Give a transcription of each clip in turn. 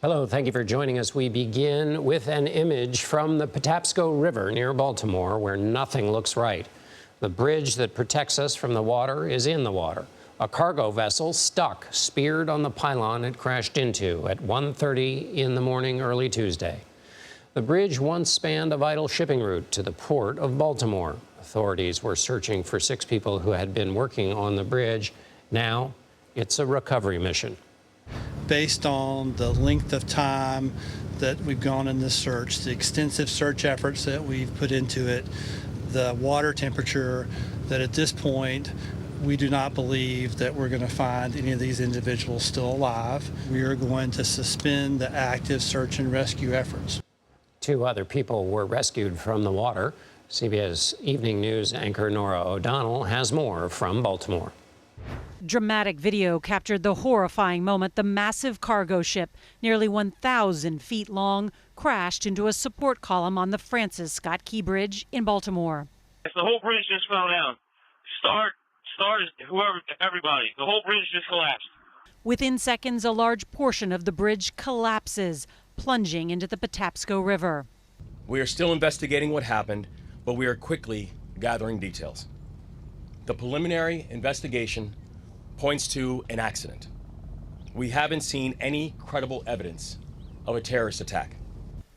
Hello, thank you for joining us. We begin with an image from the Patapsco River near Baltimore, where nothing looks right. The bridge that protects us from the water is in the water. A cargo vessel stuck, speared on the pylon it crashed into at 1:30 in the morning early Tuesday. The bridge once spanned a vital shipping route to the port of Baltimore. Authorities were searching for 6 people who had been working on the bridge. Now it's a recovery mission. Based on the length of time that we've gone in this search, the extensive search efforts that we've put into it, the water temperature, that at this point we do not believe that we're going to find any of these individuals still alive. We are going to suspend the active search and rescue efforts. 2 other people were rescued from the water. CBS Evening News anchor Norah O'Donnell has more from Baltimore. Dramatic video captured the horrifying moment the massive cargo ship, nearly 1,000 feet long, crashed into a support column on the Francis Scott Key Bridge in Baltimore. The whole bridge just fell down. Stars, whoever, everybody. The whole bridge just collapsed. Within seconds, a large portion of the bridge collapses, plunging into the Patapsco River. We are still investigating what happened, but we are quickly gathering details. The preliminary investigation points to an accident. We haven't seen any credible evidence of a terrorist attack.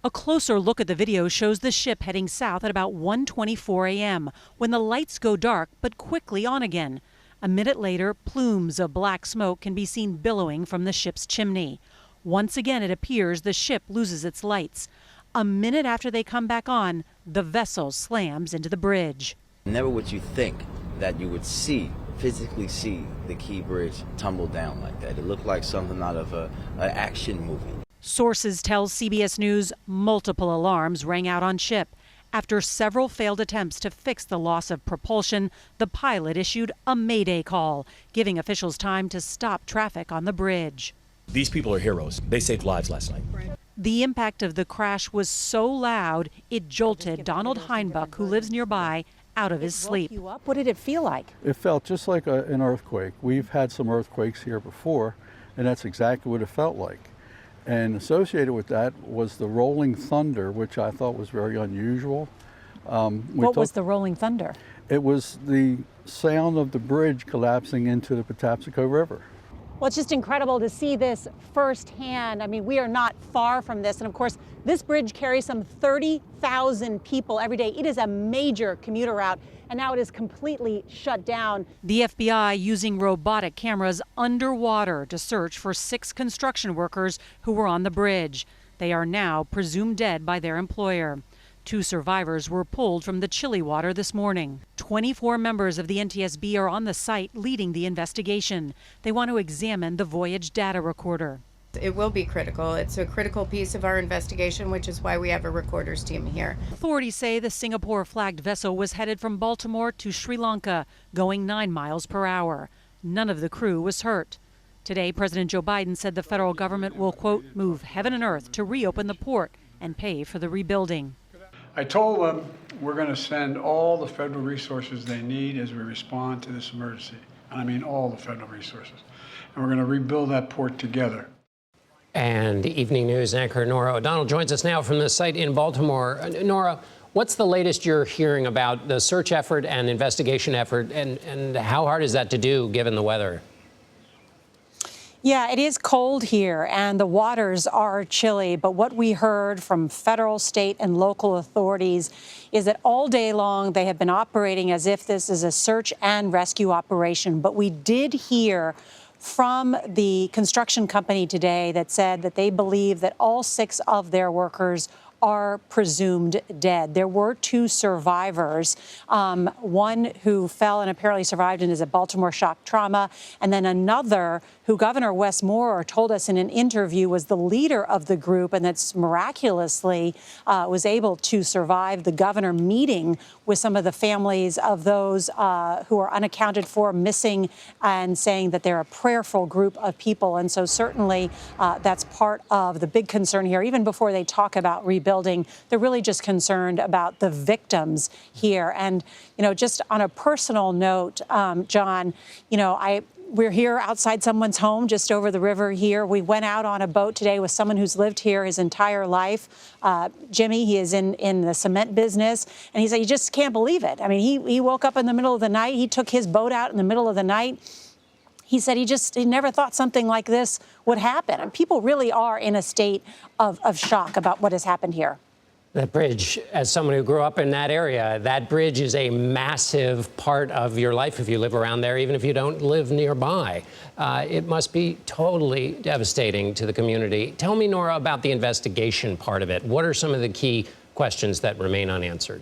A closer look at the video shows the ship heading south at about 1:24 a.m. when the lights go dark but quickly on again. A minute later, plumes of black smoke can be seen billowing from the ship's chimney. Once again, it appears the ship loses its lights. A minute after they come back on, the vessel slams into the bridge. Never would you think that you would physically see the Key Bridge tumble down like that. It looked like something out of an action movie. Sources tell CBS News multiple alarms rang out on ship. After several failed attempts to fix the loss of propulsion, the pilot issued a mayday call, giving officials time to stop traffic on the bridge. These people are heroes. They saved lives last night. The impact of the crash was so loud, it jolted Donald Heinbuch, who lives nearby, out of his sleep. What did it feel like? It felt just like an earthquake. We've had some earthquakes here before, and that's exactly what it felt like. And associated with that was the rolling thunder, which I thought was very unusual. What was the rolling thunder? It was the sound of the bridge collapsing into the Patapsco River. Well, it's just incredible to see this firsthand. I mean, we are not far from this. And of course, this bridge carries some 30,000 people every day. It is a major commuter route, and now it is completely shut down. The FBI using robotic cameras underwater to search for 6 construction workers who were on the bridge. They are now presumed dead by their employer. 2 survivors were pulled from the chilly water this morning. 24 members of the NTSB are on the site leading the investigation. They want to examine the voyage data recorder. It will be critical. It's a critical piece of our investigation, which is why we have a recorder's team here. Authorities say the Singapore-flagged vessel was headed from Baltimore to Sri Lanka, going 9 miles per hour. None of the crew was hurt. Today, President Joe Biden said the federal government will, quote, move heaven and earth to reopen the port and pay for the rebuilding. I told them we're going to send all the federal resources they need as we respond to this emergency. And I mean all the federal resources. And we're going to rebuild that port together. And Evening News anchor Norah O'Donnell joins us now from the site in Baltimore. Norah, what's the latest you're hearing about the search effort and investigation effort, and how hard is that to do given the weather? Yeah, it is cold here and the waters are chilly. But what we heard from federal, state and local authorities is that all day long they have been operating as if this is a search and rescue operation. But we did hear from the construction company today that said that they believe that all 6 of their workers are presumed dead. There were 2 survivors, one who fell and apparently survived and is a Baltimore shock trauma, and then another who Governor Wes Moore told us in an interview was the leader of the group and that's miraculously was able to survive the governor meeting with some of the families of those who are unaccounted for, missing, and saying that they're a prayerful group of people. And so certainly that's part of the big concern here. Even before they talk about rebuilding, they're really just concerned about the victims here. And, you know, just on a personal note, John, you know, we're here outside someone's home just over the river here. We went out on a boat today with someone who's lived here his entire life. Jimmy, he is in the cement business, and he said, you just can't believe it. I mean, he woke up in the middle of the night. He took his boat out in the middle of the night. He said he never thought something like this would happen. And people really are in a state of shock about what has happened here. That bridge, as someone who grew up in that area, that bridge is a massive part of your life if you live around there, even if you don't live nearby. It must be totally devastating to the community. Tell me, Norah, about the investigation part of it. What are some of the key questions that remain unanswered?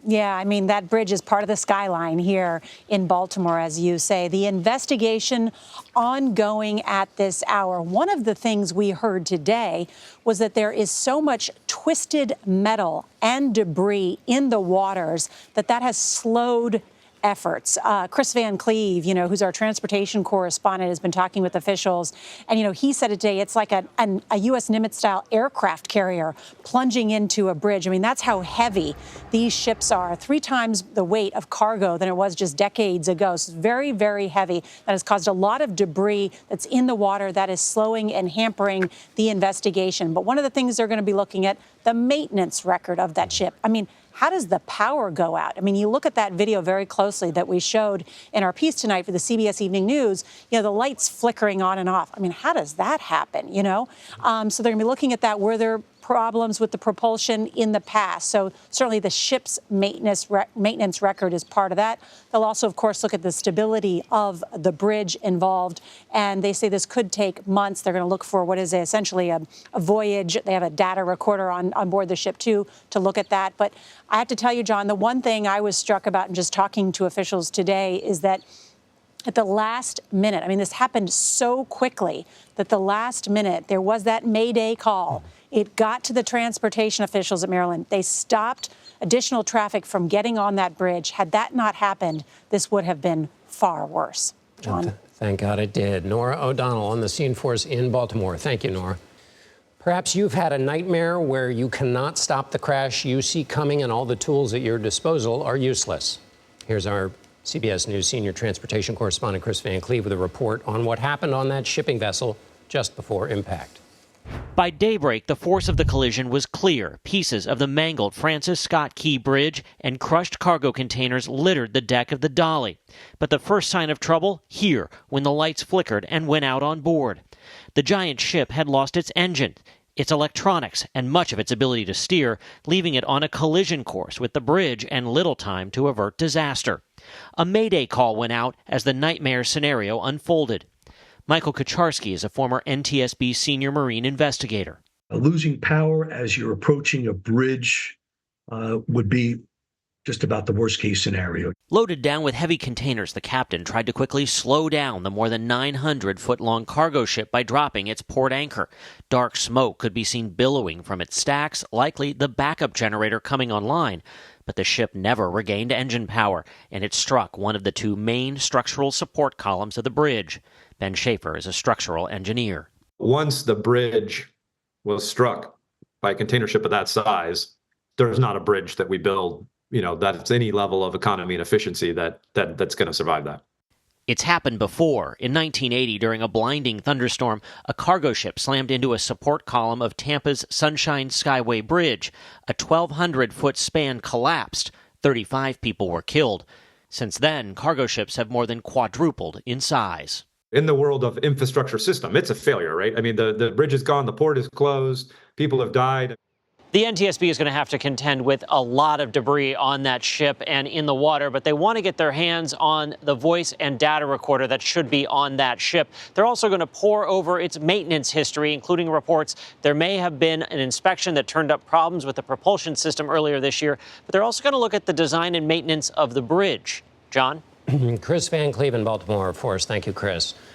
Yeah, I mean, that bridge is part of the skyline here in Baltimore, as you say. The investigation ongoing at this hour. One of the things we heard today was that there is so much twisted metal and debris in the waters that has slowed efforts. Kris Van Cleave, who's our transportation correspondent, has been talking with officials. And, he said today it's like a U.S. Nimitz-style aircraft carrier plunging into a bridge. I mean, that's how heavy these ships are, 3 times the weight of cargo than it was just decades ago. So it's very, very heavy. That has caused a lot of debris that's in the water that is slowing and hampering the investigation. But one of the things they're going to be looking at, the maintenance record of that ship. I mean, how does the power go out? I mean, you look at that video very closely that we showed in our piece tonight for the CBS Evening News, the lights flickering on and off. I mean, how does that happen, So they're going to be looking at that. Were there problems with the propulsion in the past? So certainly the ship's maintenance record is part of that. They'll also, of course, look at the stability of the bridge involved. And they say this could take months. They're going to look for what is essentially a voyage. They have a data recorder on board the ship, too, to look at that. But I have to tell you, John, the one thing I was struck about in just talking to officials today is that at the last minute, I mean, this happened so quickly that the last minute there was that Mayday call. It got to the transportation officials at Maryland. They stopped additional traffic from getting on that bridge. Had that not happened, this would have been far worse. John? Thank God it did. Norah O'Donnell on the scene for us in Baltimore. Thank you, Norah. Perhaps you've had a nightmare where you cannot stop the crash you see coming and all the tools at your disposal are useless. Here's our CBS News senior transportation correspondent Kris Van Cleave with a report on what happened on that shipping vessel just before impact. By daybreak, the force of the collision was clear. Pieces of the mangled Francis Scott Key Bridge and crushed cargo containers littered the deck of the Dolly. But the first sign of trouble here, when the lights flickered and went out on board. The giant ship had lost its engine, its electronics, and much of its ability to steer, leaving it on a collision course with the bridge and little time to avert disaster. A mayday call went out as the nightmare scenario unfolded. Michael Kucharski is a former NTSB senior Marine investigator. Losing power as you're approaching a bridge would be just about the worst case scenario. Loaded down with heavy containers, the captain tried to quickly slow down the more than 900-foot-long cargo ship by dropping its port anchor. Dark smoke could be seen billowing from its stacks, likely the backup generator coming online. But the ship never regained engine power, and it struck one of the 2 main structural support columns of the bridge. Ben Schaefer is a structural engineer. Once the bridge was struck by a container ship of that size, there's not a bridge that we build, that's any level of economy and efficiency that's going to survive that. It's happened before. In 1980, during a blinding thunderstorm, a cargo ship slammed into a support column of Tampa's Sunshine Skyway Bridge. A 1,200-foot span collapsed. 35 people were killed. Since then, cargo ships have more than quadrupled in size. In the world of infrastructure system, it's a failure, right? I mean, the bridge is gone, the port is closed, people have died. The NTSB is going to have to contend with a lot of debris on that ship and in the water, but they want to get their hands on the voice and data recorder that should be on that ship. They're also going to pore over its maintenance history, including reports there may have been an inspection that turned up problems with the propulsion system earlier this year, but they're also going to look at the design and maintenance of the bridge. John? Kris Van Cleave in Baltimore for us. Thank you, Kris.